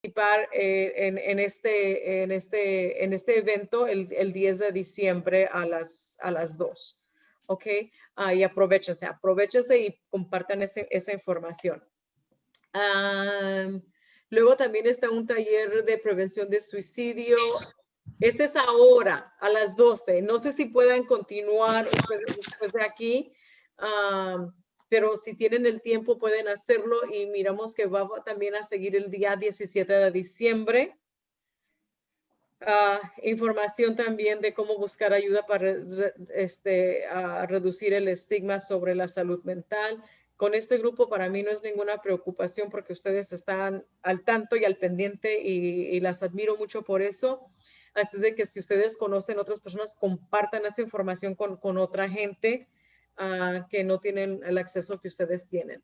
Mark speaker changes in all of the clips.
Speaker 1: participar en este evento el 10 de diciembre a las 2. ¿Ok? Y aprovechense y compartan esa información. Luego también está un taller de prevención de suicidio. Este es ahora, a las 12. No sé si puedan continuar después de aquí, pero si tienen el tiempo pueden hacerlo y miramos que va también a seguir el día 17 de diciembre. Información también de cómo buscar ayuda para reducir el estigma sobre la salud mental. Con este grupo para mí no es ninguna preocupación porque ustedes están al tanto y al pendiente y las admiro mucho por eso. Así es de que si ustedes conocen otras personas, compartan esa información con otra gente que no tienen el acceso que ustedes tienen.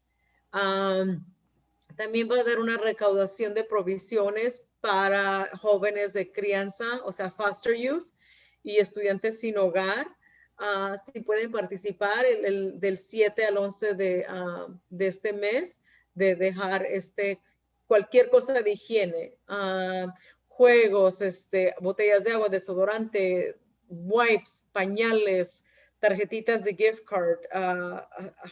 Speaker 1: También va a haber una recaudación de provisiones para jóvenes de crianza, o sea, foster youth y estudiantes sin hogar. Si pueden participar del 7 al 11 de este mes, de dejar cualquier cosa de higiene, juegos, botellas de agua, desodorante, wipes, pañales, tarjetitas de gift card,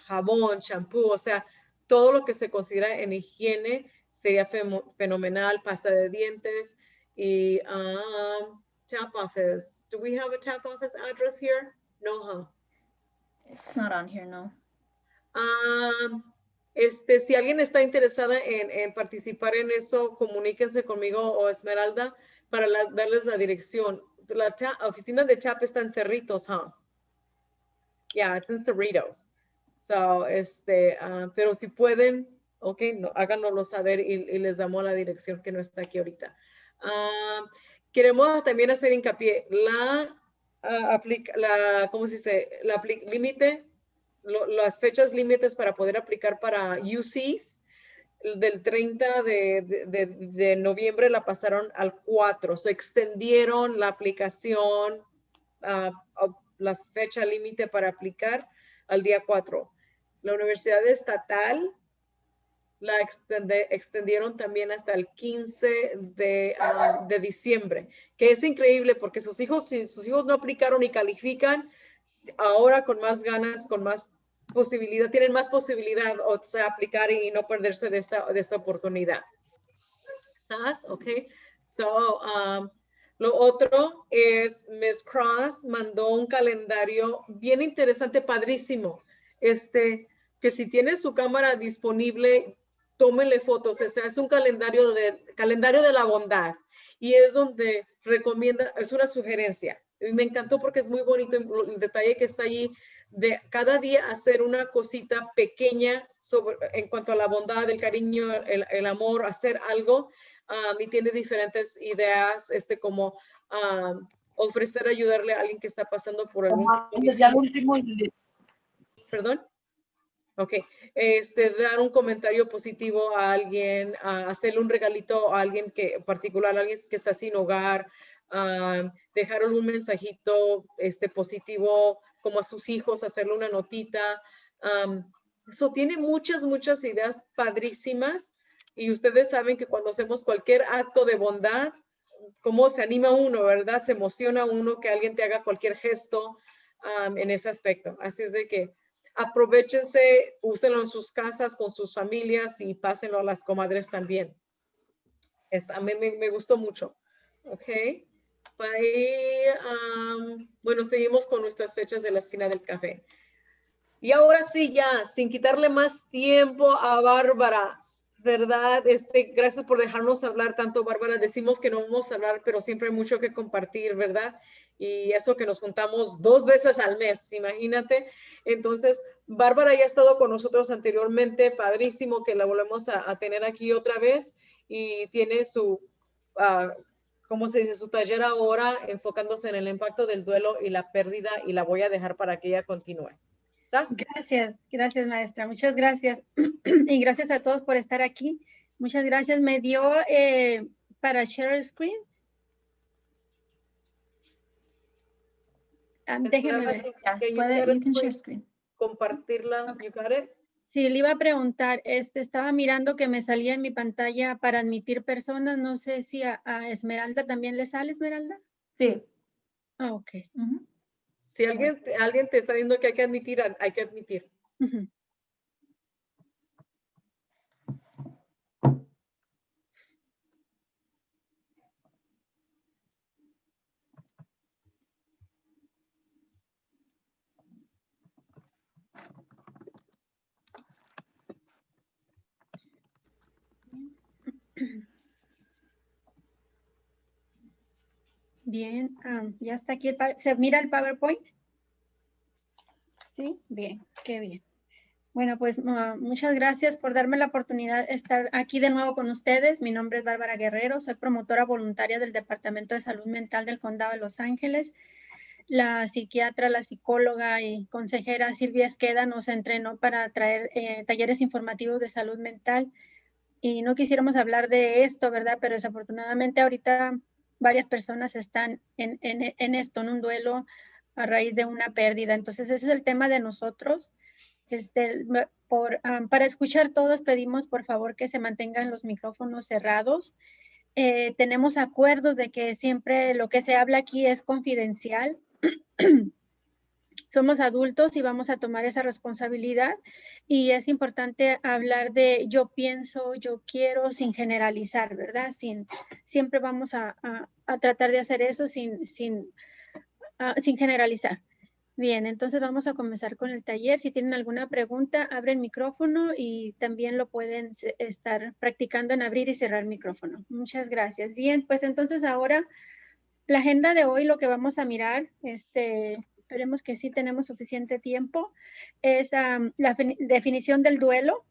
Speaker 1: jabón, shampoo, o sea, todo lo que se considera en higiene sería fenomenal, pasta de dientes y tap office. Do we have a tap office address here? No, huh?
Speaker 2: It's not on here, no.
Speaker 1: Si alguien está interesada en participar en eso, comuníquense conmigo o Esmeralda para darles la dirección. La oficina de TAP está en Cerritos, huh? Yeah, it's in Cerritos. So, pero si pueden, ok, háganoslo saber y les damos la dirección que no está aquí ahorita. Queremos también hacer hincapié, ¿cómo se dice? Límite, las fechas límites para poder aplicar para UCs, del 30 de noviembre la pasaron al 4, se extendieron la aplicación, la fecha límite para aplicar al día 4. La Universidad Estatal la extendieron también hasta el 15 de diciembre, que es increíble porque si sus hijos no aplicaron y califican, ahora con más ganas, con más posibilidad, tienen más posibilidad de aplicar y no perderse de esta oportunidad. ¿Sabes? Ok. So, lo otro es Ms. Cross mandó un calendario bien interesante, padrísimo. Que si tiene su cámara disponible, tómenle fotos. Es un calendario de la bondad. Y es donde recomienda, es una sugerencia. Y me encantó porque es muy bonito el detalle que está allí de cada día hacer una cosita pequeña en cuanto a la bondad, el cariño, el amor, hacer algo. Y tiene diferentes ideas, como ofrecer ayudarle a alguien que está pasando por algún
Speaker 3: ya el último.
Speaker 1: Perdón. Ok, dar un comentario positivo a alguien, hacerle un regalito a alguien particular, a alguien que está sin hogar, dejarle un mensajito positivo como a sus hijos, hacerle una notita. Eso tiene muchas ideas padrísimas y ustedes saben que cuando hacemos cualquier acto de bondad, cómo se anima uno, ¿verdad? Se emociona uno que alguien te haga cualquier gesto en ese aspecto. Así es de que aprovechense, úsenlo en sus casas con sus familias y pásenlo a las comadres también. Me gustó mucho. Ok. Bueno, seguimos con nuestras fechas de la esquina del café. Y ahora sí, ya, sin quitarle más tiempo a Bárbara, ¿verdad? Gracias por dejarnos hablar tanto, Bárbara. Decimos que no vamos a hablar, pero siempre hay mucho que compartir, ¿verdad? Y eso que nos juntamos 2 veces al mes, imagínate. Entonces, Bárbara ya ha estado con nosotros anteriormente, padrísimo que la volvemos a tener aquí otra vez y tiene su, ¿cómo se dice? Su taller ahora enfocándose en el impacto del duelo y la pérdida y la voy a dejar para que ella continúe. ¿Sas?
Speaker 4: Gracias maestra, muchas gracias y gracias a todos por estar aquí. Muchas gracias. Me dio para share screen. Déjeme ver.
Speaker 2: You can share screen.
Speaker 1: Compartirla.
Speaker 4: Okay.
Speaker 1: You got it?
Speaker 4: Sí, le iba a preguntar, estaba mirando que me salía en mi pantalla para admitir personas, no sé si a Esmeralda también le sale, Esmeralda.
Speaker 2: Sí.
Speaker 4: Ah, ok.
Speaker 2: Ujú.
Speaker 1: Si alguien te está diciendo que hay que admitir, hay que admitir.
Speaker 4: Ujú. Bien, ya está aquí. ¿Se mira el PowerPoint? Sí, bien, qué bien. Bueno, pues muchas gracias por darme la oportunidad de estar aquí de nuevo con ustedes. Mi nombre es Bárbara Guerrero, soy promotora voluntaria del Departamento de Salud Mental del Condado de Los Ángeles. La psiquiatra, la psicóloga y consejera Silvia Esqueda nos entrenó para traer talleres informativos de salud mental. Y no quisiéramos hablar de esto, ¿verdad? Pero desafortunadamente ahorita varias personas están en esto, en un duelo a raíz de una pérdida. Entonces ese es el tema de nosotros. Para escuchar todos pedimos por favor que se mantengan los micrófonos cerrados. Tenemos acuerdos de que siempre lo que se habla aquí es confidencial. Somos adultos y vamos a tomar esa responsabilidad y es importante hablar de yo pienso, yo quiero, sin generalizar, ¿verdad? Siempre vamos a tratar de hacer eso sin generalizar. Bien, entonces vamos a comenzar con el taller. Si tienen alguna pregunta, abren micrófono y también lo pueden estar practicando en abrir y cerrar micrófono. Muchas gracias. Bien, pues entonces ahora la agenda de hoy, lo que vamos a mirar, esperemos que sí tenemos suficiente tiempo, es la definición del duelo.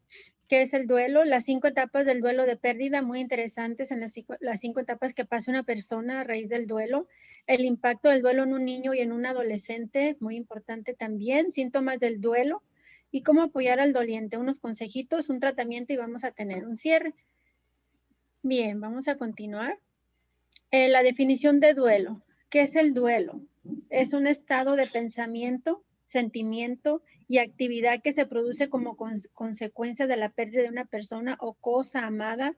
Speaker 4: ¿Qué es el duelo? Las 5 etapas del duelo de pérdida, muy interesantes en las 5 etapas que pasa una persona a raíz del duelo. El impacto del duelo en un niño y en un adolescente, muy importante también. Síntomas del duelo y cómo apoyar al doliente. Unos consejitos, un tratamiento y vamos a tener un cierre. Bien, vamos a continuar. La definición de duelo. ¿Qué es el duelo? Es un estado de pensamiento, sentimiento y actividad que se produce como consecuencia de la pérdida de una persona o cosa amada,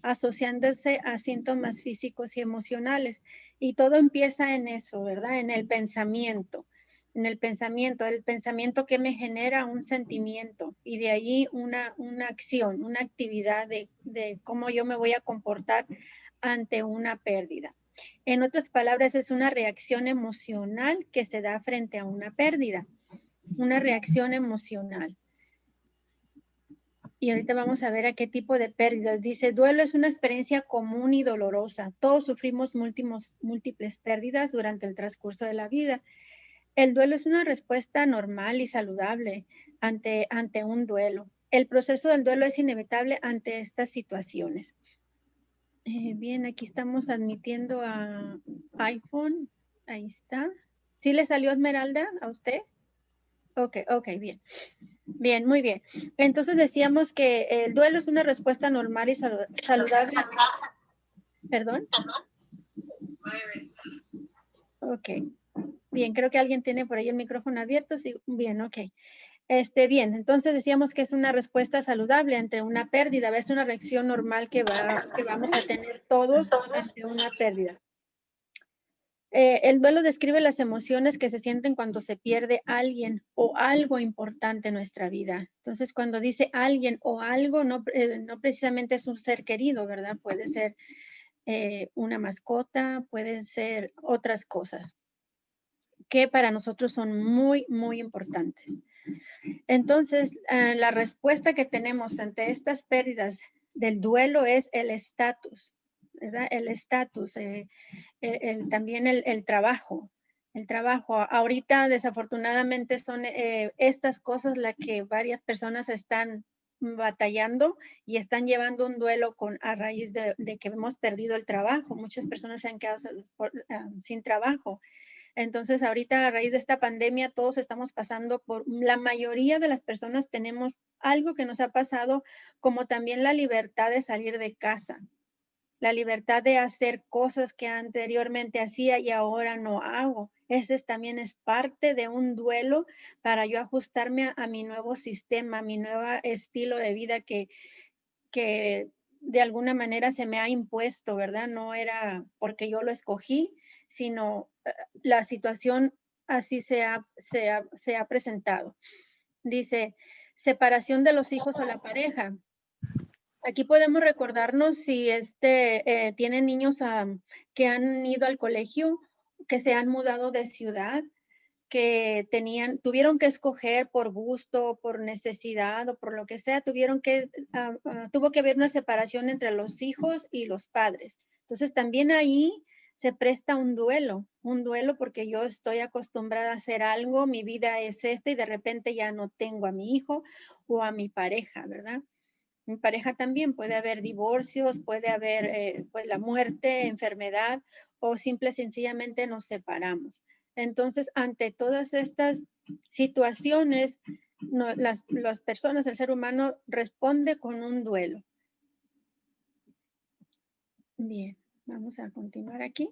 Speaker 4: asociándose a síntomas físicos y emocionales. Y todo empieza en eso, ¿verdad? En el pensamiento. En el pensamiento que me genera un sentimiento y de ahí una acción, una actividad de cómo yo me voy a comportar ante una pérdida. En otras palabras, es una reacción emocional que se da frente a una pérdida. Una reacción emocional. Y ahorita vamos a ver a qué tipo de pérdidas. Dice, duelo es una experiencia común y dolorosa. Todos sufrimos múltiples pérdidas durante el transcurso de la vida. El duelo es una respuesta normal y saludable ante un duelo. El proceso del duelo es inevitable ante estas situaciones. Bien, aquí estamos admitiendo a iPhone. Ahí está. ¿Sí le salió Esmeralda a usted? Ok, bien. Bien, muy bien. Entonces decíamos que el duelo es una respuesta normal y saludable. ¿Perdón? Ok. Bien, creo que alguien tiene por ahí el micrófono abierto. Sí, bien, ok. Bien, entonces decíamos que es una respuesta saludable ante una pérdida, es una reacción normal que vamos a tener todos ante una pérdida. El duelo describe las emociones que se sienten cuando se pierde alguien o algo importante en nuestra vida. Entonces, cuando dice alguien o algo, no precisamente es un ser querido, ¿verdad? Puede ser una mascota, pueden ser otras cosas que para nosotros son muy, muy importantes. Entonces, la respuesta que tenemos ante estas pérdidas del duelo es el estatus, ¿verdad? El estatus, también el trabajo. El trabajo. Ahorita, desafortunadamente, son estas cosas las que varias personas están batallando y están llevando un duelo a raíz de que hemos perdido el trabajo. Muchas personas se han quedado sin trabajo. Entonces, ahorita a raíz de esta pandemia, todos estamos pasando la mayoría de las personas tenemos algo que nos ha pasado, como también la libertad de salir de casa, la libertad de hacer cosas que anteriormente hacía y ahora no hago. Ese también es parte de un duelo para yo ajustarme a mi nuevo sistema, a mi nuevo estilo de vida que de alguna manera se me ha impuesto, ¿verdad? No era porque yo lo escogí, sino la situación así se ha presentado. Dice, separación de los hijos o la pareja. Aquí podemos recordarnos si tienen niños que han ido al colegio, que se han mudado de ciudad, que tuvieron que escoger por gusto, por necesidad o por lo que sea, tuvo que haber una separación entre los hijos y los padres. Entonces también ahí se presta un duelo porque yo estoy acostumbrada a hacer algo, mi vida es esta y de repente ya no tengo a mi hijo o a mi pareja, ¿verdad? Mi pareja también puede haber divorcios, puede haber pues la muerte, enfermedad o simple sencillamente nos separamos. Entonces, ante todas estas situaciones, las personas, el ser humano responde con un duelo. Bien, vamos a continuar aquí.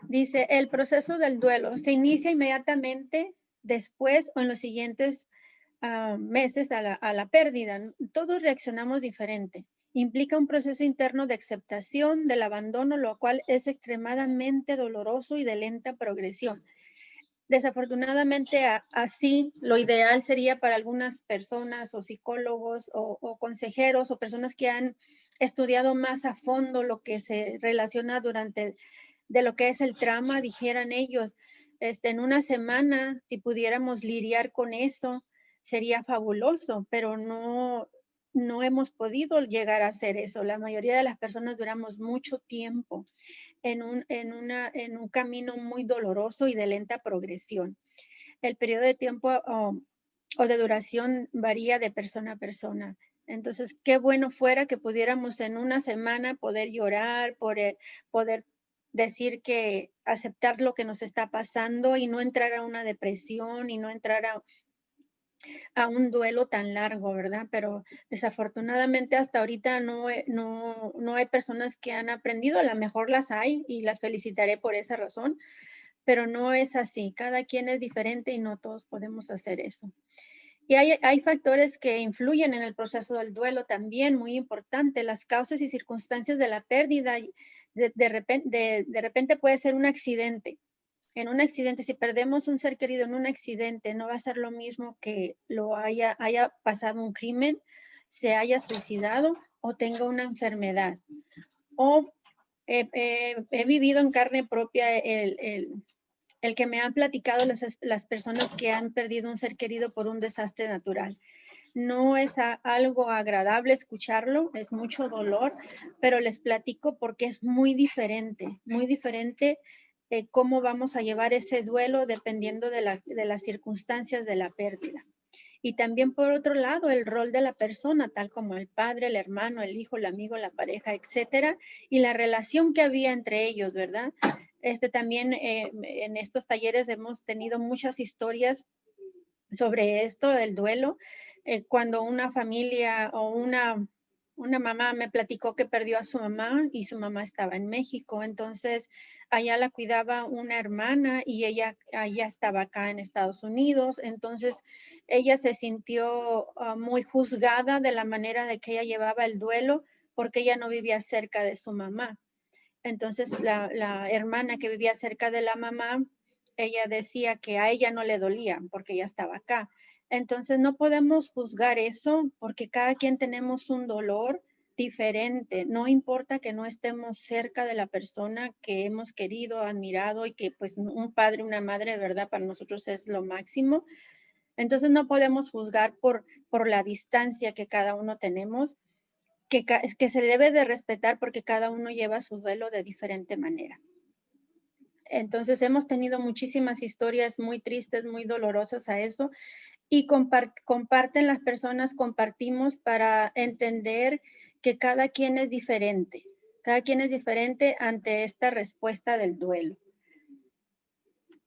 Speaker 4: Dice, el proceso del duelo se inicia inmediatamente después o en los siguientes meses a la pérdida. Todos reaccionamos diferente. Implica un proceso interno de aceptación del abandono, lo cual es extremadamente doloroso y de lenta progresión. Desafortunadamente, así lo ideal sería para algunas personas o psicólogos o consejeros o personas que han estudiado más a fondo lo que se relaciona de lo que es el trauma, dijeran ellos, en una semana, si pudiéramos lidiar con eso, sería fabuloso, pero no hemos podido llegar a hacer eso. La mayoría de las personas duramos mucho tiempo en un camino muy doloroso y de lenta progresión. El periodo de tiempo o de duración varía de persona a persona. Entonces, qué bueno fuera que pudiéramos en una semana poder llorar, poder decir que aceptar lo que nos está pasando y no entrar a una depresión y no entrar a un duelo tan largo, ¿verdad? Pero desafortunadamente hasta ahorita no hay personas que han aprendido, a lo mejor las hay y las felicitaré por esa razón, pero no es así. Cada quien es diferente y no todos podemos hacer eso. Y hay factores que influyen en el proceso del duelo también, muy importante. Las causas y circunstancias de la pérdida, de repente puede ser un accidente. En un accidente, si perdemos un ser querido en un accidente, no va a ser lo mismo que haya pasado un crimen, se haya suicidado o tenga una enfermedad. O he vivido en carne propia el que me han platicado las personas que han perdido un ser querido por un desastre natural. No es algo agradable escucharlo, es mucho dolor, pero les platico porque es muy diferente cómo vamos a llevar ese duelo dependiendo de las circunstancias de la pérdida. Y también por otro lado, el rol de la persona, tal como el padre, el hermano, el hijo, el amigo, la pareja, etcétera, y la relación que había entre ellos, ¿verdad? También en estos talleres hemos tenido muchas historias sobre esto, del duelo, cuando una familia o una mamá me platicó que perdió a su mamá y su mamá estaba en México, entonces allá la cuidaba una hermana y ella estaba acá en Estados Unidos, entonces ella se sintió muy juzgada de la manera de que ella llevaba el duelo porque ella no vivía cerca de su mamá. Entonces la hermana que vivía cerca de la mamá, ella decía que a ella no le dolía porque ella estaba acá. Entonces no podemos juzgar eso porque cada quien tenemos un dolor diferente. No importa que no estemos cerca de la persona que hemos querido, admirado y que pues un padre, una madre, ¿verdad? Para nosotros es lo máximo. Entonces no podemos juzgar por la distancia que cada uno tenemos, que se debe de respetar porque cada uno lleva su duelo de diferente manera. Entonces hemos tenido muchísimas historias muy tristes, muy dolorosas a eso y comparten las personas, compartimos para entender que cada quien es diferente ante esta respuesta del duelo.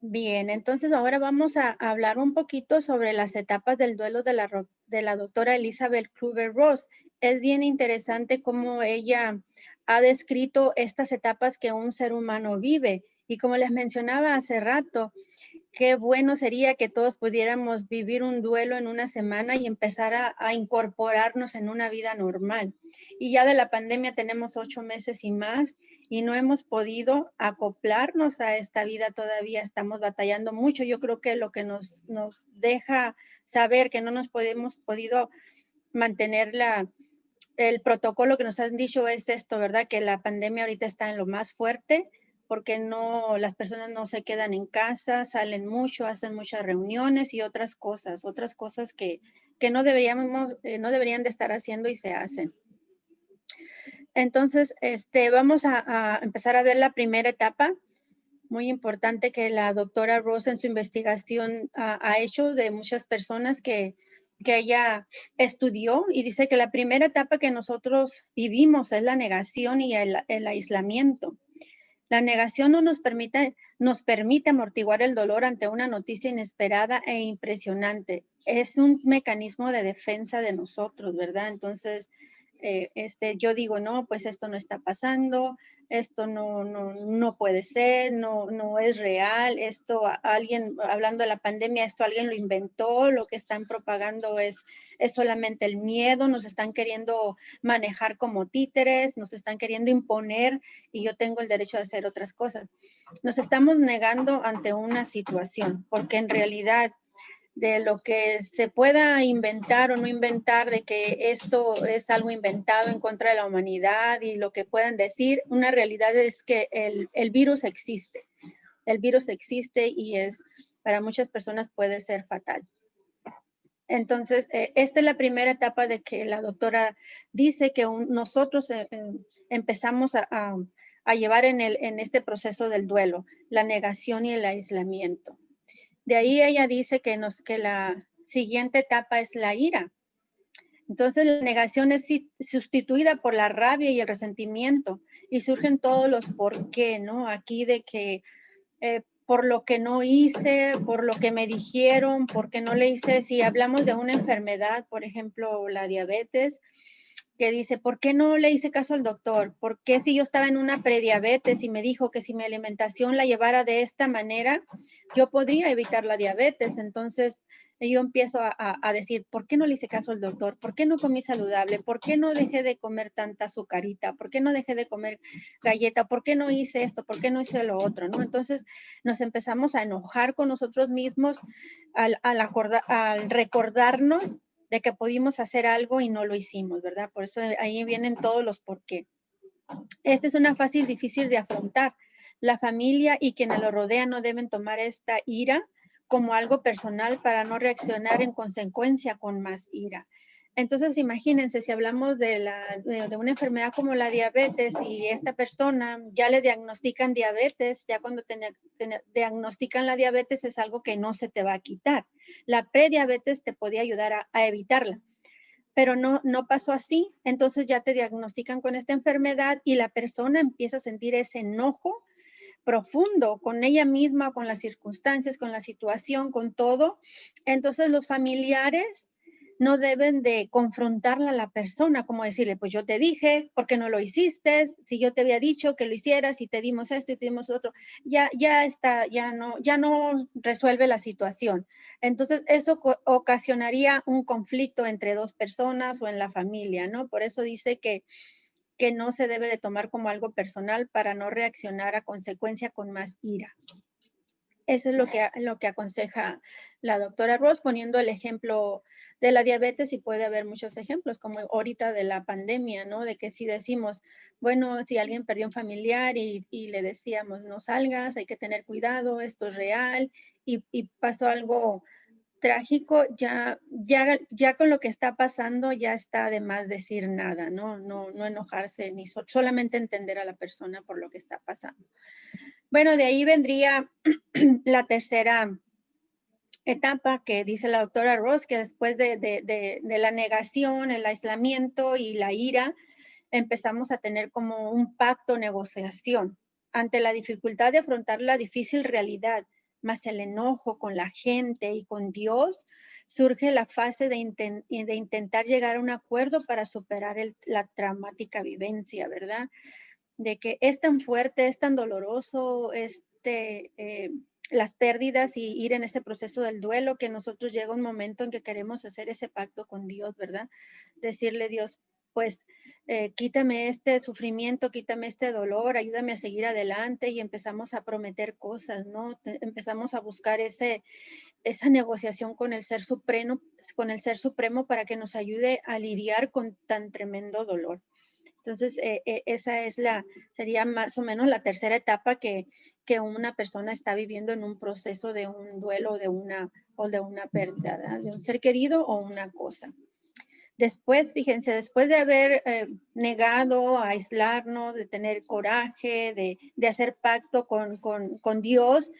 Speaker 4: Bien, entonces ahora vamos a hablar un poquito sobre las etapas del duelo de la doctora Elizabeth Kubler-Ross. Es bien interesante cómo ella ha descrito estas etapas que un ser humano vive Y como les mencionaba hace rato, qué bueno sería que todos pudiéramos vivir un duelo en una semana y empezar a incorporarnos en una vida normal. Y ya de la pandemia tenemos 8 meses y más y no hemos podido acoplarnos a esta vida todavía. Estamos batallando mucho. Yo creo que lo que nos deja saber que no nos hemos podido mantener el protocolo que nos han dicho es esto, ¿verdad? Que la pandemia ahorita está en lo más fuerte porque las personas no se quedan en casa, salen mucho, hacen muchas reuniones y otras cosas que no deberían de estar haciendo y se hacen. Entonces, vamos a empezar a ver la primera etapa, muy importante que la doctora Rose en su investigación ha hecho de muchas personas que ella estudió y dice que la primera etapa que nosotros vivimos es la negación y el aislamiento. La negación no nos permite amortiguar el dolor ante una noticia inesperada e impresionante. Es un mecanismo de defensa de nosotros, ¿verdad? Entonces, yo digo, no, pues esto no está pasando, esto no puede ser, no es real, alguien, hablando de la pandemia, esto alguien lo inventó, lo que están propagando es solamente el miedo, nos están queriendo manejar como títeres, nos están queriendo imponer y yo tengo el derecho de hacer otras cosas. Nos estamos negando ante una situación, porque en realidad de lo que se pueda inventar o no inventar, de que esto es algo inventado en contra de la humanidad y lo que puedan decir, una realidad es que el virus existe. El virus existe y para muchas personas puede ser fatal. Entonces, esta es la primera etapa de que la doctora dice que nosotros empezamos a llevar en este proceso del duelo, la negación y el aislamiento. De ahí ella dice que la siguiente etapa es la ira. Entonces la negación es sustituida por la rabia y el resentimiento y surgen todos los por qué, ¿no? Aquí de que por lo que no hice, por lo que me dijeron, porque no le hice, si hablamos de una enfermedad, por ejemplo, la diabetes, que dice, ¿por qué no le hice caso al doctor? ¿Por qué si yo estaba en una prediabetes y me dijo que si mi alimentación la llevara de esta manera, yo podría evitar la diabetes? Entonces yo empiezo a decir, ¿por qué no le hice caso al doctor? ¿Por qué no comí saludable? ¿Por qué no dejé de comer tanta azucarita? ¿Por qué no dejé de comer galleta? ¿Por qué no hice esto? ¿Por qué no hice lo otro? ¿No? Entonces nos empezamos a enojar con nosotros mismos al recordarnos de que pudimos hacer algo y no lo hicimos, ¿verdad? Por eso ahí vienen todos los por qué. Esta es una fase difícil de afrontar. La familia y quienes lo rodean no deben tomar esta ira como algo personal para no reaccionar en consecuencia con más ira. Entonces, imagínense, si hablamos de una enfermedad como la diabetes y esta persona ya le diagnostican diabetes, ya cuando te diagnostican la diabetes es algo que no se te va a quitar. La prediabetes te podía ayudar a evitarla, pero no pasó así. Entonces ya te diagnostican con esta enfermedad y la persona empieza a sentir ese enojo profundo con ella misma, con las circunstancias, con la situación, con todo. Entonces los familiares no deben de confrontarla a la persona, como decirle, pues yo te dije, ¿por qué no lo hiciste? Si yo te había dicho que lo hicieras y te dimos esto y te dimos otro, ya no resuelve la situación. Entonces eso ocasionaría un conflicto entre dos personas o en la familia, ¿no? Por eso dice que no se debe de tomar como algo personal para no reaccionar a consecuencia con más ira. Eso es lo que aconseja la doctora Ross, poniendo el ejemplo de la diabetes, y puede haber muchos ejemplos, como ahorita de la pandemia, ¿no? De que si decimos, bueno, si alguien perdió un familiar y le decíamos, no salgas, hay que tener cuidado, esto es real, y pasó algo trágico, ya con lo que está pasando, ya está de más decir nada, ¿no? No enojarse, ni solamente entender a la persona por lo que está pasando. Bueno, de ahí vendría la tercera etapa que dice la doctora Ross, que después de la negación, el aislamiento y la ira, empezamos a tener como un pacto, negociación. Ante la dificultad de afrontar la difícil realidad, más el enojo con la gente y con Dios, surge la fase de intentar llegar a un acuerdo para superar la traumática vivencia, ¿verdad? de que es tan fuerte, es tan doloroso, las pérdidas y ir en este proceso del duelo, que nosotros llega un momento en que queremos hacer ese pacto con Dios, ¿verdad? Decirle, Dios, pues quítame este sufrimiento, quítame este dolor, ayúdame a seguir adelante, y empezamos a prometer cosas, ¿no? Empezamos a buscar esa negociación con el Ser Supremo para que nos ayude a lidiar con tan tremendo dolor. Entonces, esa sería más o menos la tercera etapa que una persona está viviendo en un proceso de un duelo de una pérdida, ¿verdad? De un ser querido o una cosa. Después, fíjense, después de haber negado, aislarnos, de tener coraje, de hacer pacto con Dios,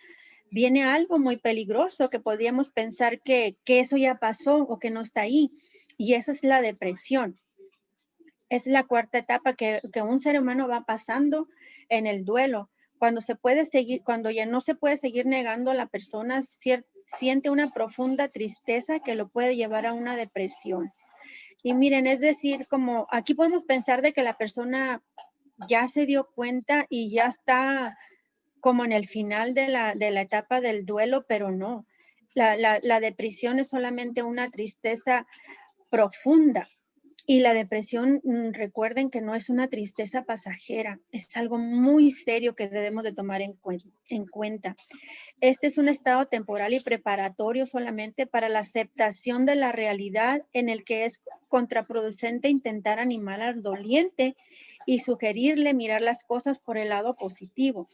Speaker 4: viene algo muy peligroso que podríamos pensar que eso ya pasó o que no está ahí, y esa es la depresión. Es la cuarta etapa que un ser humano va pasando en el duelo. Cuando ya no se puede seguir negando, la persona siente una profunda tristeza que lo puede llevar a una depresión. Y miren, es decir, como aquí podemos pensar de que la persona ya se dio cuenta y ya está como en el final de la etapa del duelo, pero no. La depresión es solamente una tristeza profunda. Y la depresión, recuerden que no es una tristeza pasajera, es algo muy serio que debemos de tomar en cuenta. Este es un estado temporal y preparatorio solamente para la aceptación de la realidad, en el que es contraproducente intentar animar al doliente y sugerirle mirar las cosas por el lado positivo.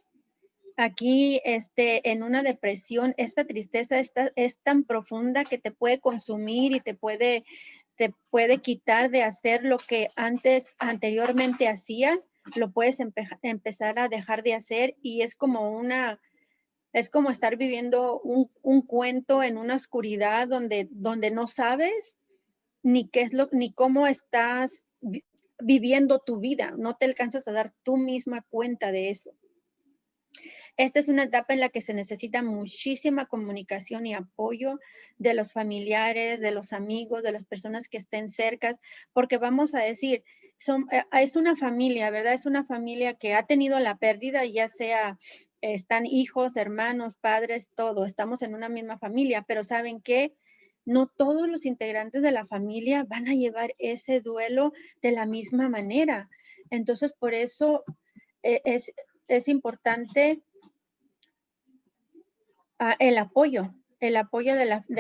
Speaker 4: Aquí, en una depresión, esta tristeza es tan profunda que te puede consumir y te puede quitar de hacer lo que anteriormente hacías, lo puedes empezar a dejar de hacer, y es como estar viviendo un cuento en una oscuridad donde no sabes ni cómo estás viviendo tu vida, no te alcanzas a dar tú misma cuenta de eso. Esta es una etapa en la que se necesita muchísima comunicación y apoyo de los familiares, de los amigos, de las personas que estén cerca, porque vamos a decir, es una familia, ¿verdad? Es una familia que ha tenido la pérdida, ya sea, están hijos, hermanos, padres, todo, estamos en una misma familia, pero ¿saben qué? No todos los integrantes de la familia van a llevar ese duelo de la misma manera. Entonces, por eso es importante el apoyo de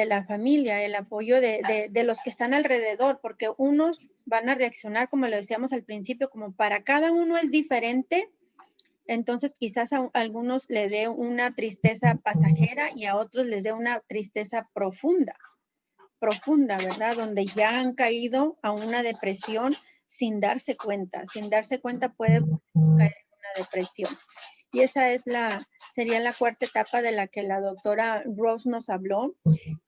Speaker 4: la familia, el apoyo de los que están alrededor, porque unos van a reaccionar, como lo decíamos al principio, como para cada uno es diferente. Entonces quizás a algunos le dé una tristeza pasajera y a otros les dé una tristeza profunda, ¿verdad? Donde ya han caído a una depresión sin darse cuenta puede caer en una depresión. Y esa sería la cuarta etapa de la que la doctora Rose nos habló.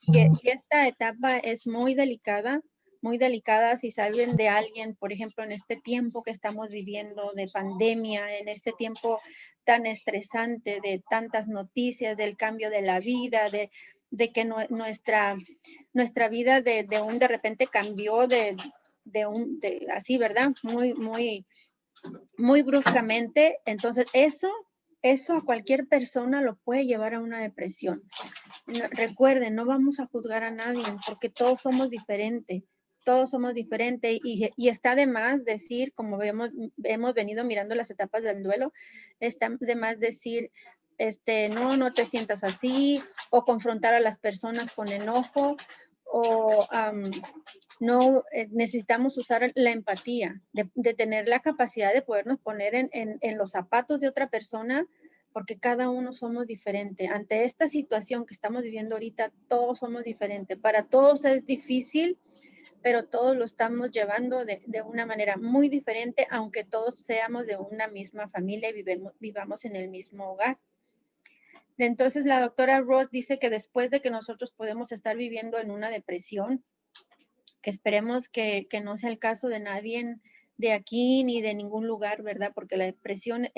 Speaker 4: Y esta etapa es muy delicada si saben de alguien, por ejemplo, en este tiempo que estamos viviendo de pandemia, en este tiempo tan estresante, de tantas noticias, del cambio de la vida, de que nuestra vida de repente cambió así, ¿verdad? Muy bruscamente. Entonces eso a cualquier persona lo puede llevar a una depresión. Recuerden, no vamos a juzgar a nadie porque todos somos diferentes y está de más decir, como hemos venido mirando las etapas del duelo, está de más decir, no te sientas así, o confrontar a las personas con enojo, o no necesitamos usar la empatía, de tener la capacidad de podernos poner en los zapatos de otra persona, porque cada uno somos diferentes. Ante esta situación que estamos viviendo ahorita, todos somos diferentes. Para todos es difícil, pero todos lo estamos llevando de una manera muy diferente, aunque todos seamos de una misma familia y vivamos en el mismo hogar. Entonces, la doctora Ross dice que después de que nosotros podemos estar viviendo en una depresión, que esperemos que no sea el caso de nadie de aquí ni de ningún lugar, ¿verdad? Porque la depresión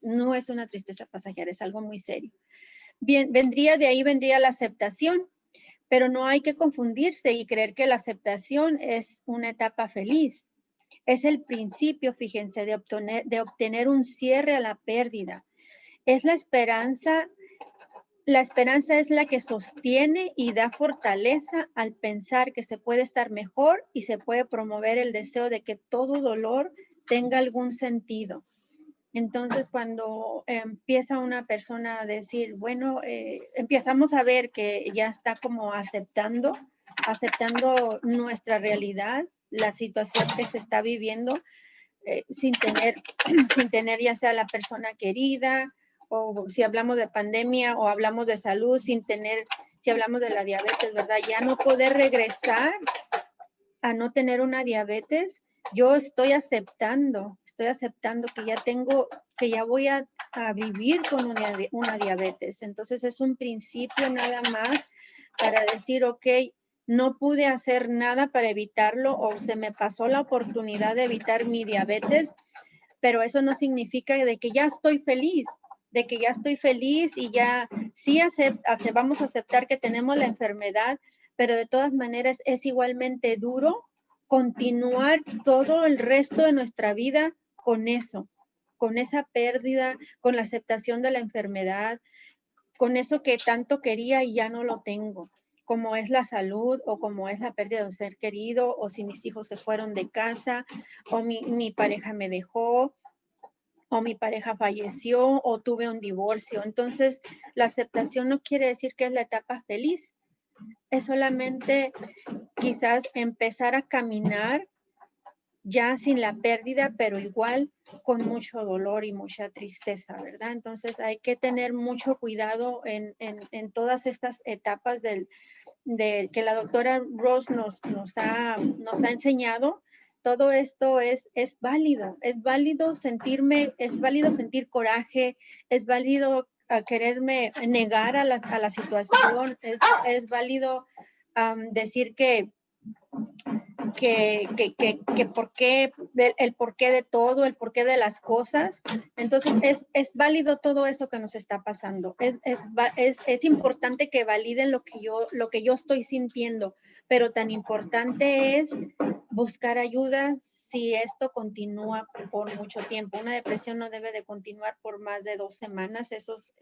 Speaker 4: no es una tristeza pasajera, es algo muy serio. Bien, de ahí vendría la aceptación, pero no hay que confundirse y creer que la aceptación es una etapa feliz. Es el principio, fíjense, de obtener un cierre a la pérdida. Es la esperanza. La esperanza es la que sostiene y da fortaleza al pensar que se puede estar mejor y se puede promover el deseo de que todo dolor tenga algún sentido. Entonces, cuando empieza una persona a decir, bueno, empezamos a ver que ya está como aceptando nuestra realidad, la situación que se está viviendo, sin tener ya sea la persona querida, o si hablamos de pandemia o hablamos de salud, si hablamos de la diabetes, ¿verdad? Ya no poder regresar a no tener una diabetes. Yo estoy aceptando que ya voy a vivir con una diabetes. Entonces es un principio nada más para decir, ok, no pude hacer nada para evitarlo o se me pasó la oportunidad de evitar mi diabetes, pero eso no significa de que ya estoy feliz, y ya sí vamos a aceptar que tenemos la enfermedad, pero de todas maneras es igualmente duro continuar todo el resto de nuestra vida con eso, con esa pérdida, con la aceptación de la enfermedad, con eso que tanto quería y ya no lo tengo, como es la salud o como es la pérdida de un ser querido, o si mis hijos se fueron de casa, o mi pareja me dejó, o mi pareja falleció, o tuve un divorcio. Entonces, la aceptación no quiere decir que es la etapa feliz. Es solamente quizás empezar a caminar ya sin la pérdida, pero igual con mucho dolor y mucha tristeza, ¿verdad? Entonces, hay que tener mucho cuidado en todas estas etapas que la doctora Rose nos ha enseñado. Todo esto es válido. Es válido sentir coraje, es válido quererme negar a la situación, es válido decir que el porqué de todo, el porqué de las cosas. Entonces es válido todo eso que nos está pasando. Es importante que validen lo que yo estoy sintiendo, pero tan importante es buscar ayuda si esto continúa por mucho tiempo. Una depresión no debe de continuar por más de 2 semanas, esos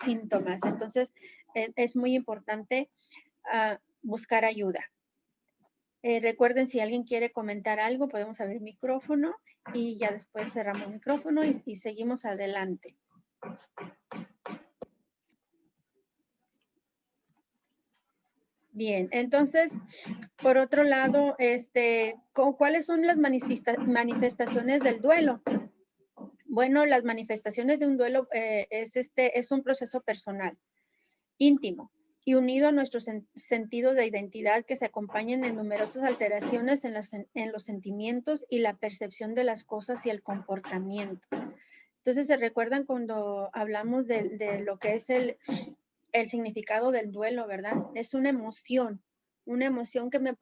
Speaker 4: síntomas. Entonces es muy importante buscar ayuda. Recuerden, si alguien quiere comentar algo, podemos abrir micrófono y ya después cerramos micrófono y seguimos adelante. Bien, entonces, por otro lado, ¿cuáles son las manifestaciones del duelo? Bueno, las manifestaciones de un duelo es un proceso personal, íntimo, y unido a nuestro sentido de identidad, que se acompañan en numerosas alteraciones en los sentimientos y la percepción de las cosas y el comportamiento. Entonces, ¿se recuerdan cuando hablamos de lo que es el significado del duelo, verdad? Es una emoción que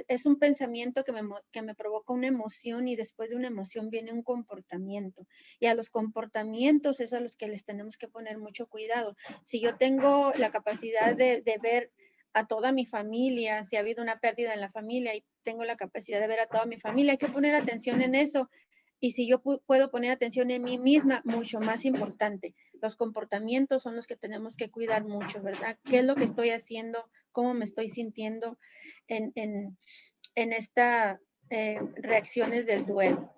Speaker 4: es un pensamiento que me provoca una emoción, y después de una emoción viene un comportamiento. Y a los comportamientos es a los que les tenemos que poner mucho cuidado. Si yo tengo la capacidad de ver a toda mi familia, si ha habido una pérdida en la familia y tengo la capacidad de ver a toda mi familia, hay que poner atención en eso. Y si yo puedo poner atención en mí misma, mucho más importante. Los comportamientos son los que tenemos que cuidar mucho, ¿verdad? ¿Qué es lo que estoy haciendo? ¿Cómo me estoy sintiendo en estas reacciones del duelo?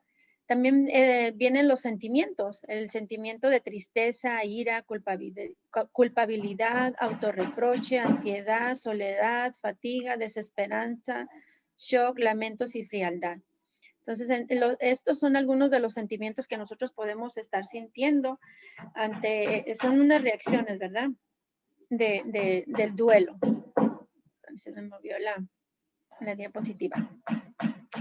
Speaker 4: También vienen los sentimientos, el sentimiento de tristeza, ira, culpabilidad, autorreproche, ansiedad, soledad, fatiga, desesperanza, shock, lamentos y frialdad. Entonces, estos son algunos de los sentimientos que nosotros podemos estar sintiendo son unas reacciones, ¿verdad? Del duelo. Se me movió la diapositiva.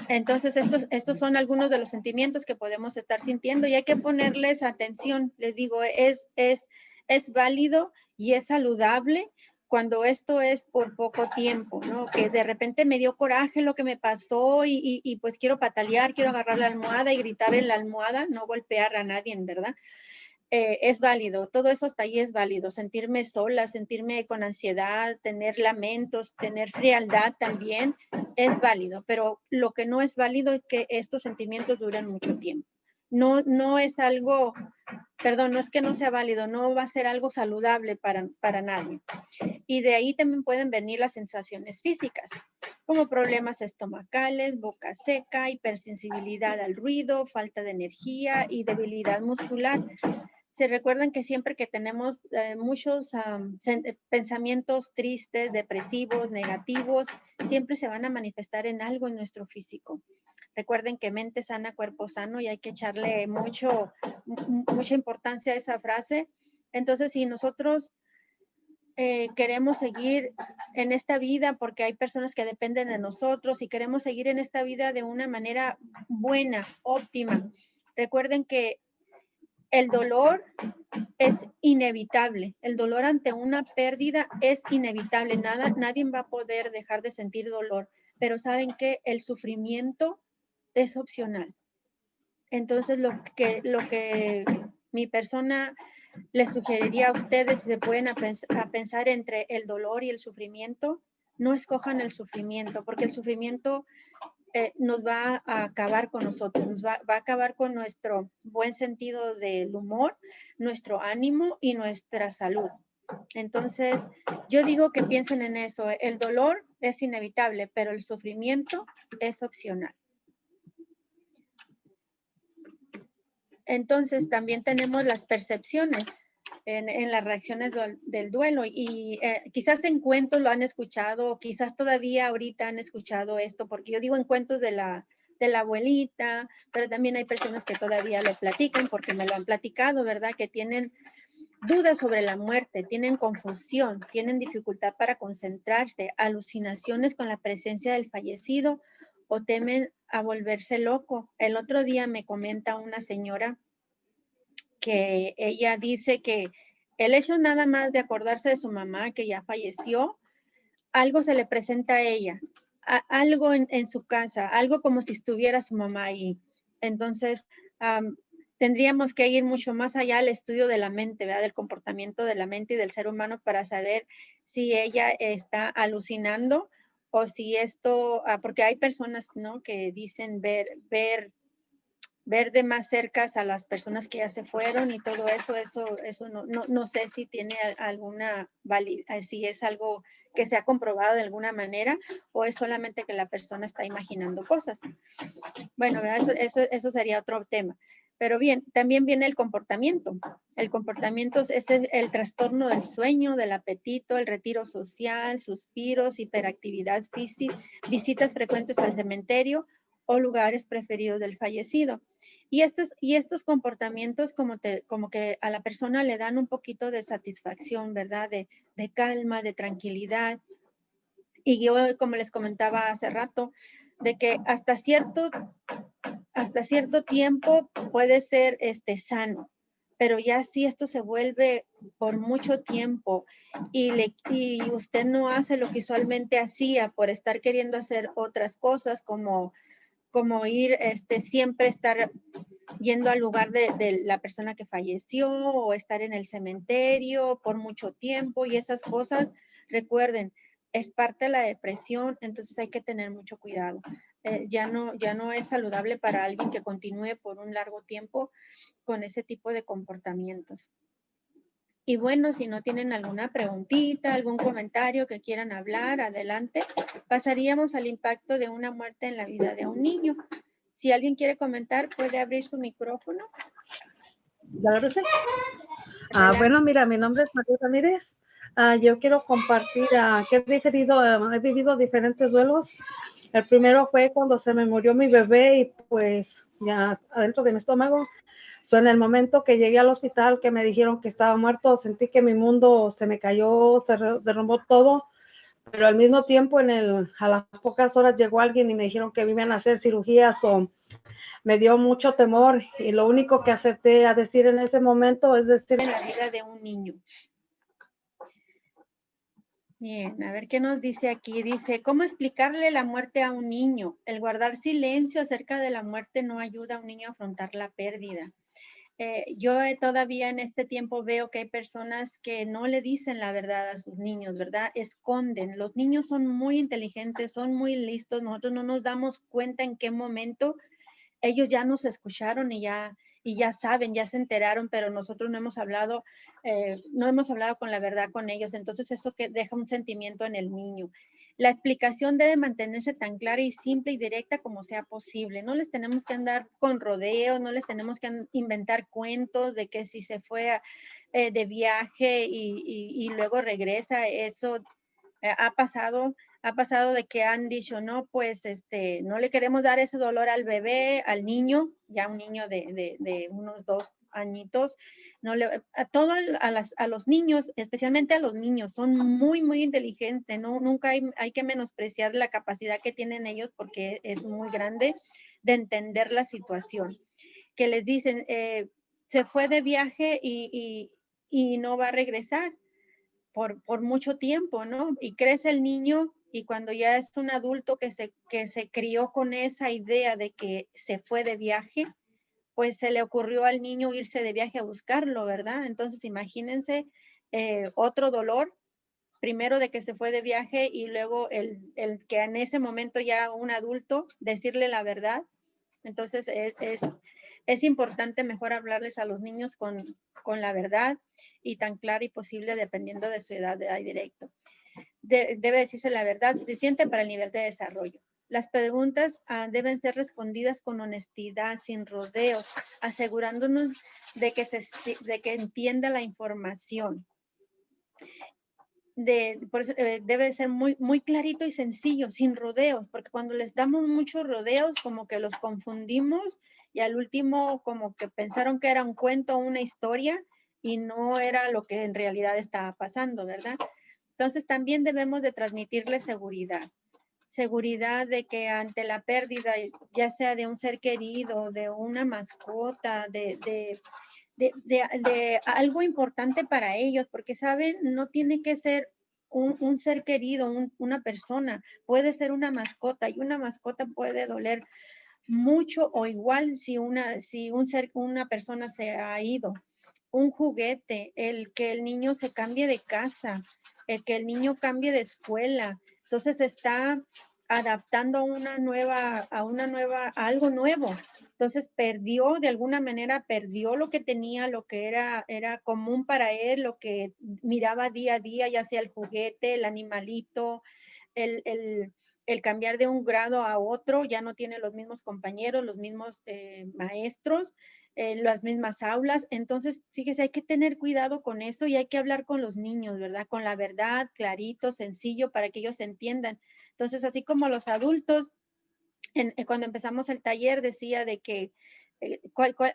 Speaker 4: Entonces, estos son algunos de los sentimientos que podemos estar sintiendo y hay que ponerles atención. Les digo, es válido y es saludable cuando esto es por poco tiempo, ¿no? Que de repente me dio coraje lo que me pasó y pues quiero patalear, quiero agarrar la almohada y gritar en la almohada, no golpear a nadie, ¿verdad? es válido, todo eso hasta ahí es válido, sentirme sola, sentirme con ansiedad, tener lamentos, tener frialdad también es válido, pero lo que no es válido es que estos sentimientos duren mucho tiempo. No es algo, perdón, no es que no sea válido, no va a ser algo saludable para nadie. Y de ahí también pueden venir las sensaciones físicas, como problemas estomacales, boca seca, hipersensibilidad al ruido, falta de energía y debilidad muscular. Se recuerdan que siempre que tenemos muchos pensamientos tristes, depresivos, negativos, siempre se van a manifestar en algo en nuestro físico. Recuerden que mente sana, cuerpo sano, y hay que echarle mucha importancia a esa frase. Entonces, si nosotros queremos seguir en esta vida, porque hay personas que dependen de nosotros, y queremos seguir en esta vida de una manera buena, óptima, recuerden que el dolor es inevitable. El dolor ante una pérdida es inevitable. Nadie va a poder dejar de sentir dolor. Pero saben que el sufrimiento es opcional. Entonces, lo que mi persona les sugeriría a ustedes, si se pueden a pensar entre el dolor y el sufrimiento, no escojan el sufrimiento, porque el sufrimiento nos va a acabar con nosotros, nos va a acabar con nuestro buen sentido del humor, nuestro ánimo y nuestra salud. Entonces, yo digo que piensen en eso. El dolor es inevitable, pero el sufrimiento es opcional. Entonces, también tenemos las percepciones en las reacciones del duelo, y quizás en cuentos lo han escuchado, o quizás todavía ahorita han escuchado esto, porque yo digo en cuentos de la abuelita, pero también hay personas que todavía lo platican porque me lo han platicado, ¿verdad? Que tienen dudas sobre la muerte, tienen confusión, tienen dificultad para concentrarse, alucinaciones con la presencia del fallecido, o temen a volverse loco. El otro día me comenta una señora que ella dice que el hecho nada más de acordarse de su mamá que ya falleció, algo se le presenta a ella, algo en su casa, algo como si estuviera su mamá ahí. Entonces, tendríamos que ir mucho más allá al estudio de la mente, ¿verdad? Del comportamiento de la mente y del ser humano, para saber si ella está alucinando o si esto, porque hay personas, ¿no?, que dicen ver de más cerca a las personas que ya se fueron y todo eso no sé si tiene alguna validez, si es algo que se ha comprobado de alguna manera, o es solamente que la persona está imaginando cosas. Bueno, eso sería otro tema. Pero bien, también viene el comportamiento. El comportamiento es el trastorno del sueño, del apetito, el retiro social, suspiros, hiperactividad física, visitas frecuentes al cementerio o lugares preferidos del fallecido. Y estos comportamientos como que a la persona le dan un poquito de satisfacción, ¿verdad? De calma, de tranquilidad. Y yo, como les comentaba hace rato, de que hasta cierto tiempo puede ser sano, pero ya si esto se vuelve por mucho tiempo y usted no hace lo que usualmente hacía por estar queriendo hacer otras cosas, como ir, siempre estar yendo al lugar de la persona que falleció, o estar en el cementerio por mucho tiempo y esas cosas, recuerden, es parte de la depresión, entonces hay que tener mucho cuidado. Ya no es saludable para alguien que continúe por un largo tiempo con ese tipo de comportamientos. Y bueno, si no tienen alguna preguntita, algún comentario que quieran hablar, adelante. Pasaríamos al impacto de una muerte en la vida de un niño. Si alguien quiere comentar, puede abrir su micrófono.
Speaker 3: Bueno, mira, mi nombre es María Ramírez. Yo quiero compartir que he vivido diferentes duelos. El primero fue cuando se me murió mi bebé y pues ya adentro de mi estómago. En el momento que llegué al hospital, que me dijeron que estaba muerto, sentí que mi mundo se me cayó, se derrumbó todo, pero al mismo tiempo a las pocas horas llegó alguien y me dijeron que me iban a hacer cirugías, me dio mucho temor, y lo único que acepté a decir en ese momento es decir
Speaker 4: en la vida de un niño. Bien, a ver qué nos dice aquí. Dice, ¿cómo explicarle la muerte a un niño? El guardar silencio acerca de la muerte no ayuda a un niño a afrontar la pérdida. todavía en este tiempo veo que hay personas que no le dicen la verdad a sus niños, ¿verdad? Esconden. Los niños son muy inteligentes, son muy listos. Nosotros no nos damos cuenta en qué momento ellos ya nos escucharon y ya saben, ya se enteraron, pero nosotros no hemos hablado con la verdad con ellos. Entonces eso que deja un sentimiento en el niño. La explicación debe mantenerse tan clara y simple y directa como sea posible. No les tenemos que andar con rodeos, no les tenemos que inventar cuentos de que si se fue de viaje y luego regresa. Eso ha pasado de que han dicho, no, pues no le queremos dar ese dolor al bebé, al niño, ya un niño de unos 2 añitos, a los niños, especialmente a los niños, son muy, muy inteligentes, ¿no? Nunca hay que menospreciar la capacidad que tienen ellos porque es muy grande de entender la situación. Que les dicen, se fue de viaje y no va a regresar por mucho tiempo, ¿no? Y crece el niño y cuando ya es un adulto que se crió con esa idea de que se fue de viaje, pues se le ocurrió al niño irse de viaje a buscarlo, ¿verdad? Entonces imagínense otro dolor, primero de que se fue de viaje y luego el que en ese momento ya un adulto decirle la verdad. Entonces es importante mejor hablarles a los niños con la verdad y tan clara y posible dependiendo de su edad directo. Debe decirse la verdad suficiente para el nivel de desarrollo. Las preguntas deben ser respondidas con honestidad, sin rodeos, asegurándonos de que entienda la información. Por eso, debe ser muy, muy clarito y sencillo, sin rodeos, porque cuando les damos muchos rodeos, como que los confundimos y al último como que pensaron que era un cuento o una historia y no era lo que en realidad estaba pasando, ¿verdad? Entonces también debemos de transmitirles seguridad de que ante la pérdida, ya sea de un ser querido, de una mascota, de algo importante para ellos, porque saben, no tiene que ser un ser querido, una persona, puede ser una mascota y una mascota puede doler mucho o igual si una persona se ha ido. Un juguete, el que el niño se cambie de casa, el que el niño cambie de escuela, entonces está adaptando a algo nuevo. Entonces de alguna manera perdió lo que tenía, lo que era común para él, lo que miraba día a día, ya sea el juguete, el animalito, el cambiar de un grado a otro, ya no tiene los mismos compañeros, los mismos maestros, las mismas aulas. Entonces, fíjese, hay que tener cuidado con eso y hay que hablar con los niños, ¿verdad? Con la verdad, clarito, sencillo, para que ellos entiendan. Entonces, así como los adultos, cuando empezamos el taller decía de que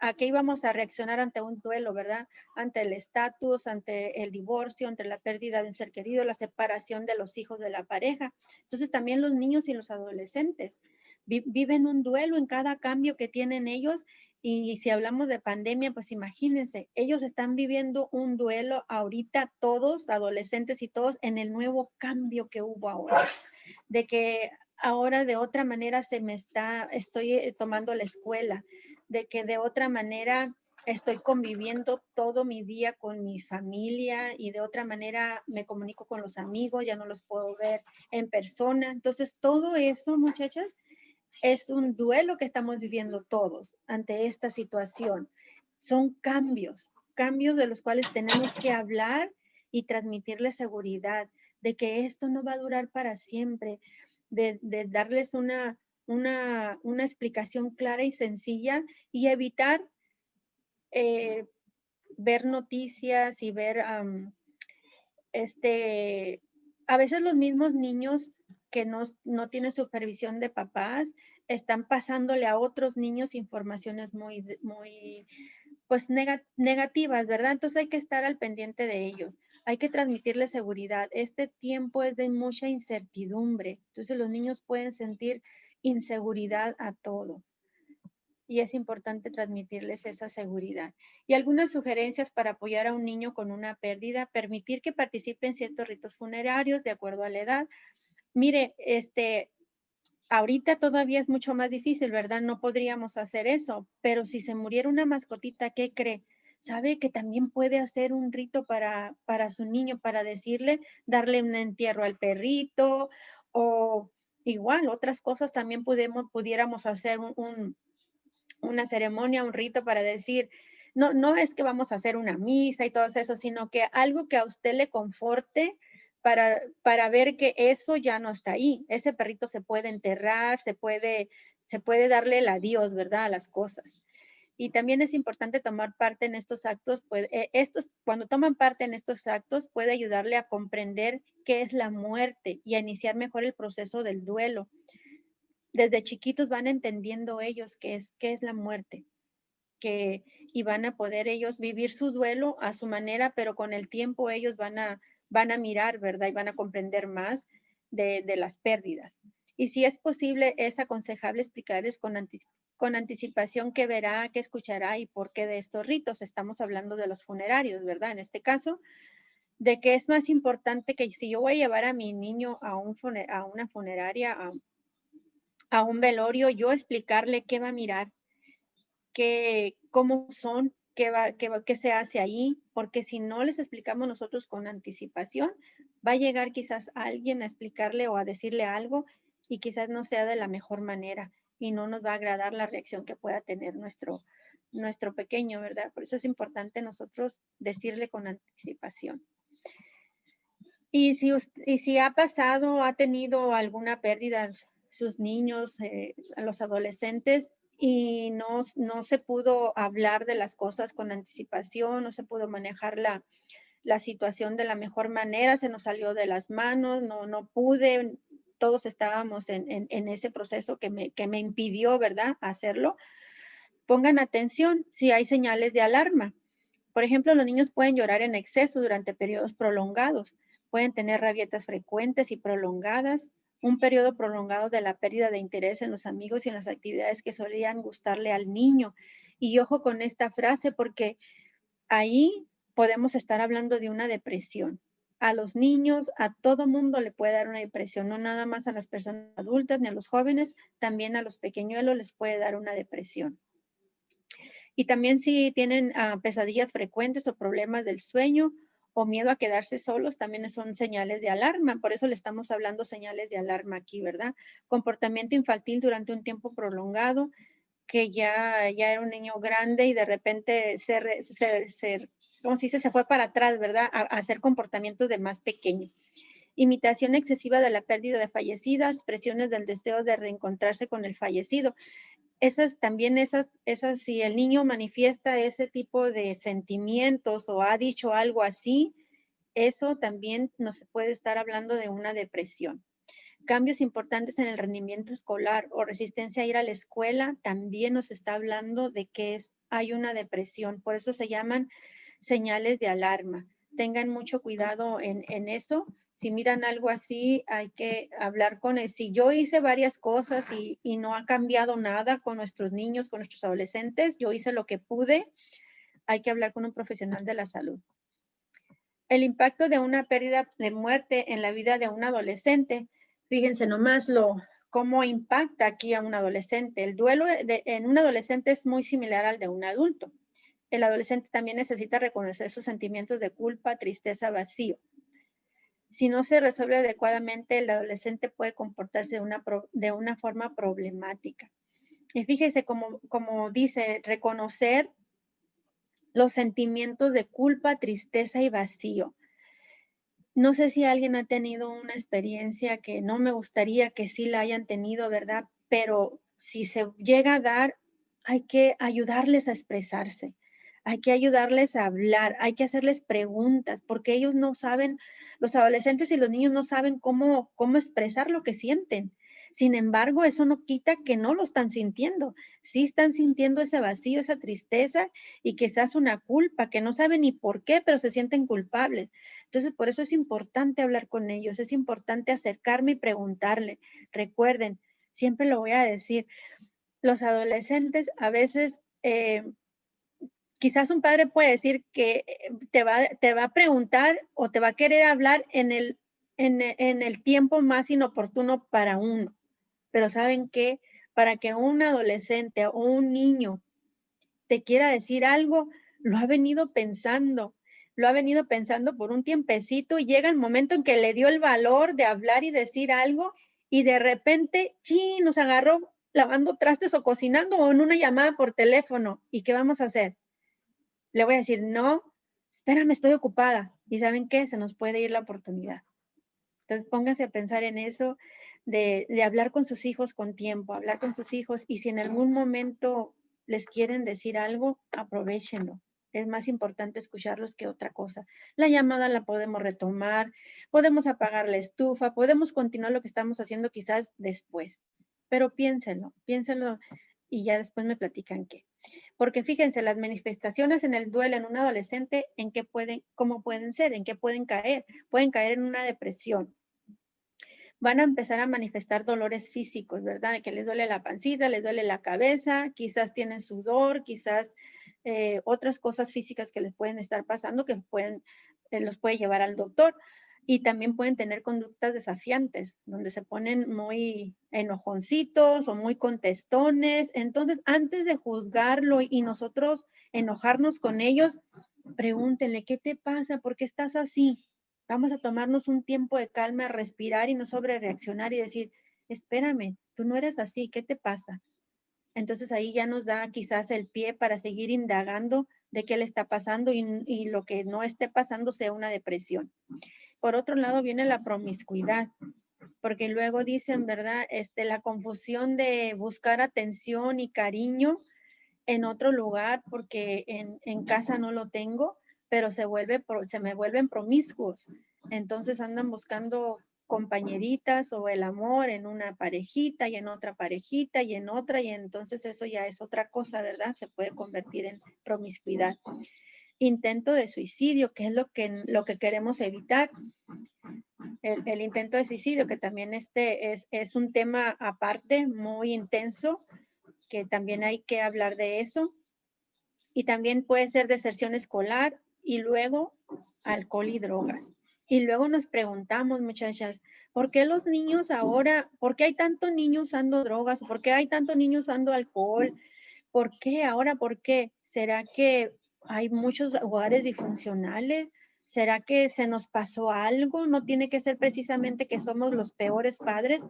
Speaker 4: a qué íbamos a reaccionar ante un duelo, ¿verdad? Ante el estatus, ante el divorcio, ante la pérdida de un ser querido, la separación de los hijos de la pareja. Entonces también los niños y los adolescentes viven un duelo en cada cambio que tienen ellos. Y si hablamos de pandemia, pues imagínense, ellos están viviendo un duelo ahorita todos, adolescentes y todos, en el nuevo cambio que hubo ahora. De que ahora de otra manera estoy tomando la escuela, de que de otra manera estoy conviviendo todo mi día con mi familia y de otra manera me comunico con los amigos, ya no los puedo ver en persona. Entonces, todo eso, muchachas, es un duelo que estamos viviendo todos ante esta situación. Son cambios de los cuales tenemos que hablar y transmitirles seguridad de que esto no va a durar para siempre, de darles una explicación clara y sencilla y evitar ver noticias y ver, a veces los mismos niños que no tienen supervisión de papás están pasándole a otros niños informaciones muy, muy pues negativas, ¿verdad? Entonces hay que estar al pendiente de ellos. Hay que transmitirles seguridad. Este tiempo es de mucha incertidumbre. Entonces los niños pueden sentir inseguridad a todo. Y es importante transmitirles esa seguridad. Y algunas sugerencias para apoyar a un niño con una pérdida: permitir que participe en ciertos ritos funerarios de acuerdo a la edad. Mire, Ahorita todavía es mucho más difícil, ¿verdad? No podríamos hacer eso, pero si se muriera una mascotita, ¿qué cree? ¿Sabe que también puede hacer un rito para su niño, para decirle, darle un entierro al perrito o igual otras cosas también pudiéramos hacer una ceremonia, un rito para decir, no es que vamos a hacer una misa y todo eso, sino que algo que a usted le conforte para ver que eso ya no está ahí. Ese perrito se puede enterrar, se puede darle el adiós, ¿verdad? A las cosas. Y también es importante tomar parte en estos actos, pues, cuando toman parte en estos actos puede ayudarle a comprender qué es la muerte y a iniciar mejor el proceso del duelo. Desde chiquitos van entendiendo ellos qué es la muerte, y van a poder ellos vivir su duelo a su manera, pero con el tiempo ellos van a mirar, ¿verdad? Y van a comprender más de las pérdidas. Y si es posible, es aconsejable explicarles con anticipación qué verá, qué escuchará y por qué de estos ritos. Estamos hablando de los funerarios, ¿verdad? En este caso, de que es más importante que si yo voy a llevar a mi niño a una funeraria, a un velorio, yo explicarle qué va a mirar, cómo son, qué se hace ahí, porque si no les explicamos nosotros con anticipación, va a llegar quizás alguien a explicarle o a decirle algo y quizás no sea de la mejor manera y no nos va a agradar la reacción que pueda tener nuestro pequeño, ¿verdad? Por eso es importante nosotros decirle con anticipación. Y si ha pasado, ha tenido alguna pérdida sus niños, los adolescentes, y no se pudo hablar de las cosas con anticipación, no se pudo manejar la situación de la mejor manera, se nos salió de las manos, no pude, todos estábamos en ese proceso que me impidió, ¿verdad?, hacerlo. Pongan atención si hay señales de alarma. Por ejemplo, los niños pueden llorar en exceso durante periodos prolongados, pueden tener rabietas frecuentes y prolongadas, un periodo prolongado de la pérdida de interés en los amigos y en las actividades que solían gustarle al niño. Y ojo con esta frase porque ahí podemos estar hablando de una depresión. A los niños, a todo mundo le puede dar una depresión, no nada más a las personas adultas ni a los jóvenes, también a los pequeñuelos les puede dar una depresión. Y también si tienen pesadillas frecuentes o problemas del sueño o miedo a quedarse solos, también son señales de alarma. Por eso le estamos hablando señales de alarma aquí, ¿verdad? Comportamiento infantil durante un tiempo prolongado, que ya era un niño grande y de repente ¿cómo se dice? Se fue para atrás, ¿verdad? A hacer comportamientos de más pequeño. Imitación excesiva de la pérdida de fallecidas, expresiones del deseo de reencontrarse con el fallecido. Esas, si el niño manifiesta ese tipo de sentimientos o ha dicho algo así, eso también nos puede estar hablando de una depresión. Cambios importantes en el rendimiento escolar o resistencia a ir a la escuela también nos está hablando de que hay una depresión. Por eso se llaman señales de alarma. Tengan mucho cuidado en eso. Si miran algo así, hay que hablar con él. Si yo hice varias cosas y no ha cambiado nada con nuestros niños, con nuestros adolescentes, yo hice lo que pude, hay que hablar con un profesional de la salud. El impacto de una pérdida de muerte en la vida de un adolescente. Fíjense nomás cómo impacta aquí a un adolescente. El duelo en un adolescente es muy similar al de un adulto. El adolescente también necesita reconocer sus sentimientos de culpa, tristeza, vacío. Si no se resuelve adecuadamente, el adolescente puede comportarse de una forma problemática. Y fíjese como dice, reconocer los sentimientos de culpa, tristeza y vacío. No sé si alguien ha tenido una experiencia que no me gustaría que sí la hayan tenido, ¿verdad? Pero si se llega a dar, hay que ayudarles a expresarse, hay que ayudarles a hablar, hay que hacerles preguntas, porque ellos no saben, los adolescentes y los niños no saben cómo expresar lo que sienten. Sin embargo, eso no quita que no lo están sintiendo. Sí están sintiendo ese vacío, esa tristeza y quizás una culpa que no saben ni por qué, pero se sienten culpables. Entonces, por eso es importante hablar con ellos, es importante acercarme y preguntarle. Recuerden, siempre lo voy a decir, los adolescentes a veces, quizás un padre puede decir que te va a preguntar o te va a querer hablar en el tiempo más inoportuno para uno. Pero ¿saben qué? Para que un adolescente o un niño te quiera decir algo, lo ha venido pensando por un tiempecito y llega el momento en que le dio el valor de hablar y decir algo y de repente, ¡chin!, nos agarró lavando trastes o cocinando o en una llamada por teléfono. ¿Y qué vamos a hacer? Le voy a decir, no, espérame, estoy ocupada. ¿Y saben qué? Se nos puede ir la oportunidad. Entonces pónganse a pensar en eso, de hablar con sus hijos con tiempo, hablar con sus hijos y si en algún momento les quieren decir algo, aprovéchenlo. Es más importante escucharlos que otra cosa. La llamada la podemos retomar, podemos apagar la estufa, podemos continuar lo que estamos haciendo quizás después. Pero piénsenlo y ya después me platican qué. Porque fíjense, las manifestaciones en el duelo en un adolescente, ¿cómo pueden ser? ¿En qué pueden caer? Pueden caer en una depresión. Van a empezar a manifestar dolores físicos, ¿verdad? De que les duele la pancita, les duele la cabeza, quizás tienen sudor, quizás otras cosas físicas que les pueden estar pasando que los puede llevar al doctor. Y también pueden tener conductas desafiantes, donde se ponen muy enojoncitos o muy contestones. Entonces, antes de juzgarlo y nosotros enojarnos con ellos, pregúntenle, ¿qué te pasa? ¿Por qué estás así? Vamos a tomarnos un tiempo de calma, respirar y no sobrereaccionar y decir, espérame, tú no eres así, ¿qué te pasa? Entonces ahí ya nos da quizás el pie para seguir indagando de qué le está pasando y lo que no esté pasando sea una depresión. Por otro lado viene la promiscuidad, porque luego dicen, ¿verdad? La confusión de buscar atención y cariño en otro lugar porque en casa no lo tengo, pero se me vuelven promiscuos. Entonces andan buscando compañeritas o el amor en una parejita y en otra parejita y en otra y entonces eso ya es otra cosa, ¿verdad? Se puede convertir en promiscuidad. Intento de suicidio, que es lo que queremos evitar. El intento de suicidio, que también es un tema aparte muy intenso, que también hay que hablar de eso. Y también puede ser deserción escolar y luego alcohol y drogas. Y luego nos preguntamos, muchachas, ¿por qué los niños ahora, por qué hay tantos niños usando drogas? ¿Por qué hay tantos niños usando alcohol? ¿Por qué ahora? ¿Por qué? ¿Será que hay muchos hogares disfuncionales? ¿Será que se nos pasó algo? No tiene que ser precisamente que somos los peores padres,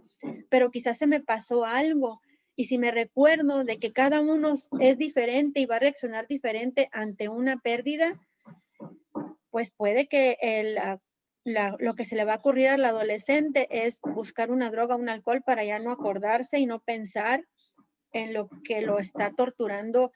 Speaker 4: pero quizás se me pasó algo. Y si me recuerdo de que cada uno es diferente y va a reaccionar diferente ante una pérdida, pues puede que lo que se le va a ocurrir al adolescente es buscar una droga, un alcohol para ya no acordarse y no pensar en lo que lo está torturando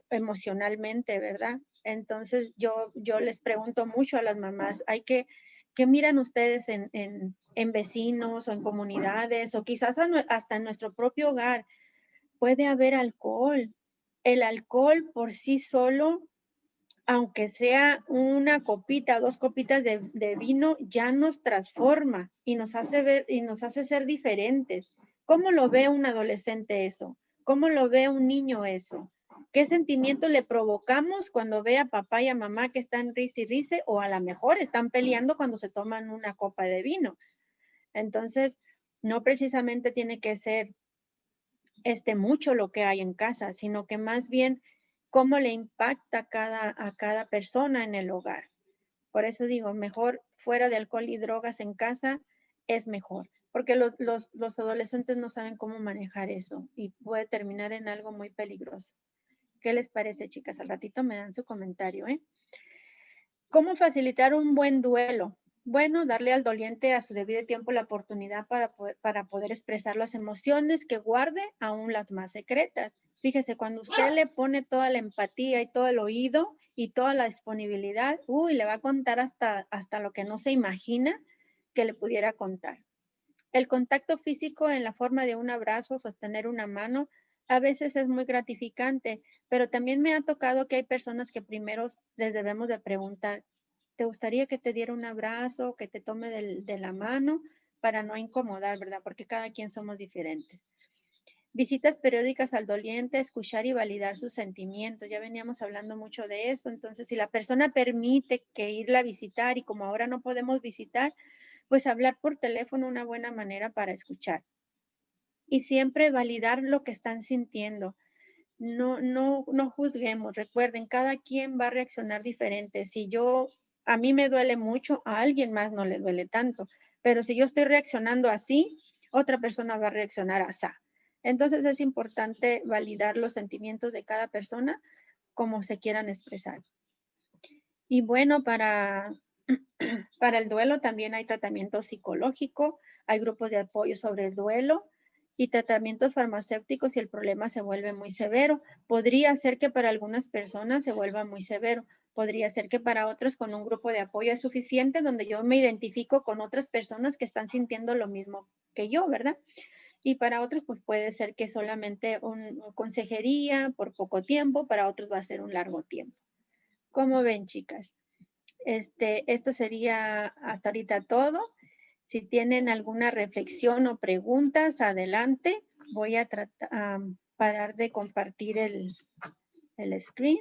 Speaker 4: emocionalmente, ¿verdad? Entonces yo les pregunto mucho a las mamás, ¿qué miran ustedes en vecinos o en comunidades o quizás hasta en nuestro propio hogar? Puede haber alcohol. El alcohol por sí solo, aunque sea una copita, 2 copitas de vino, ya nos transforma y nos hace ver y nos hace ser diferentes. ¿Cómo lo ve un adolescente eso? ¿Cómo lo ve un niño eso? ¿Qué sentimiento le provocamos cuando ve a papá y a mamá que están risa y risa o a lo mejor están peleando cuando se toman una copa de vino? Entonces, no precisamente tiene que ser mucho lo que hay en casa, sino que más bien cómo le impacta a cada persona en el hogar. Por eso digo, mejor fuera de alcohol y drogas en casa es mejor, porque los adolescentes no saben cómo manejar eso y puede terminar en algo muy peligroso. ¿Qué les parece, chicas? Al ratito me dan su comentario, ¿eh? ¿Cómo facilitar un buen duelo? Bueno, darle al doliente a su debido tiempo la oportunidad para poder expresar las emociones que guarde, aún las más secretas. Fíjese, cuando usted le pone toda la empatía y todo el oído y toda la disponibilidad, le va a contar hasta lo que no se imagina que le pudiera contar. El contacto físico en la forma de un abrazo, sostener una mano, a veces es muy gratificante, pero también me ha tocado que hay personas que primero les debemos de preguntar, ¿te gustaría que te diera un abrazo, que te tome de la mano para no incomodar, verdad? Porque cada quien somos diferentes. Visitas periódicas al doliente, escuchar y validar sus sentimientos. Ya veníamos hablando mucho de eso. Entonces, si la persona permite que irla a visitar y como ahora no podemos visitar, pues hablar por teléfono una buena manera para escuchar. y siempre validar lo que están sintiendo. No juzguemos. Recuerden, cada quien va a reaccionar diferente. Si a mí me duele mucho, a alguien más no le duele tanto. Pero si yo estoy reaccionando así, otra persona va a reaccionar así. Entonces es importante validar los sentimientos de cada persona como se quieran expresar. Y bueno, para el duelo también hay tratamiento psicológico, hay grupos de apoyo sobre el duelo y tratamientos farmacéuticos si el problema se vuelve muy severo. Podría ser que para algunas personas se vuelva muy severo. Podría ser que para otros con un grupo de apoyo es suficiente, donde yo me identifico con otras personas que están sintiendo lo mismo que yo, ¿verdad? Y para otros, pues puede ser que solamente una consejería por poco tiempo, para otros va a ser un largo tiempo. ¿Cómo ven, chicas? Esto sería hasta ahorita todo. Si tienen alguna reflexión o preguntas, adelante. Voy a parar de compartir el screen.